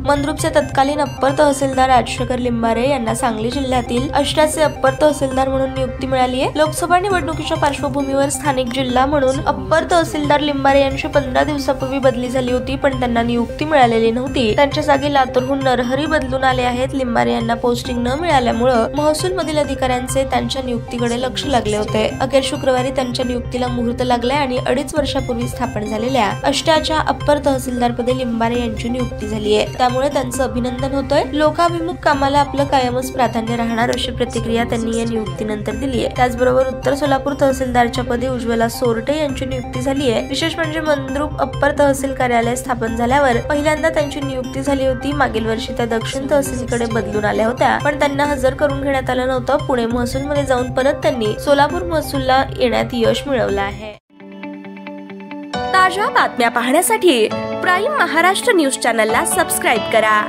मंद्रुपचे तत्कालीन अप्पर तहसीलदार राजशेखर लिंबारे यांना सांगली जिल्ह्यातील अष्टाचे अप्पर तहसीलदार म्हणून नियुक्ती मिळाली आहे। लोकसभा निवडणुकीच्या पार्श्वभूमीवर स्थानिक जिल्हा म्हणून अप्पर तहसीलदार लिंबारे यांची 15 दिवसापूर्वी बदली झाली होती, पण त्यांना नियुक्ती मिळालेली नव्हती। त्यांच्या जागी लातूरहून नरहरी बदलून आले आहेत। लिंबारे यांना पोस्टिंग न मिळाल्यामुळे महसूल मधील अधिकाऱ्यांचे त्यांच्या नियुक्तीकडे लक्ष लागले होते। अखेर शुक्रवारी त्यांच्या नियुक्तीला मुहूर्त लागलाय आणि 2.5 वर्षापूर्वी स्थापन झालेल्या अष्टाच्या अप्पर तहसीलदारपदी लिंबारे यांची नियुक्ती झाली आहे, त्यामुळे त्यांचं अभिनंदन होतंय। लोकाभिमुख कामाला आपलं कायमच प्राधान्य राहणार अशी प्रतिक्रिया त्यांनी या नियुक्तीनंतर दिली आहे। त्याचबरोबर उत्तर सोलापूर तहसीलदारच्या पदी उज्ज्वला सोरटे यांची नियुक्ती झाली आहे। विशेष म्हणजे मंद्रुप अप्पर तहसील कार्यालय स्थापन झाल्यावर पहिल्यांदा त्यांची नियुक्ती झाली होती। मागील वर्षी त्या दक्षिण तहसीलकडे बदलून आल्या होत्या, पण त्यांना हजर करून घेण्यात आलं नव्हतं। पुणे महसूल मध्ये जाऊन परत त्यांनी सोलापूर महसूलला येण्यात यश मिळवलं आहे। ताज्या बातम्या पाहण्यासाठी प्राईम महाराष्ट्र न्यूज चॅनलला सबस्क्राईब करा।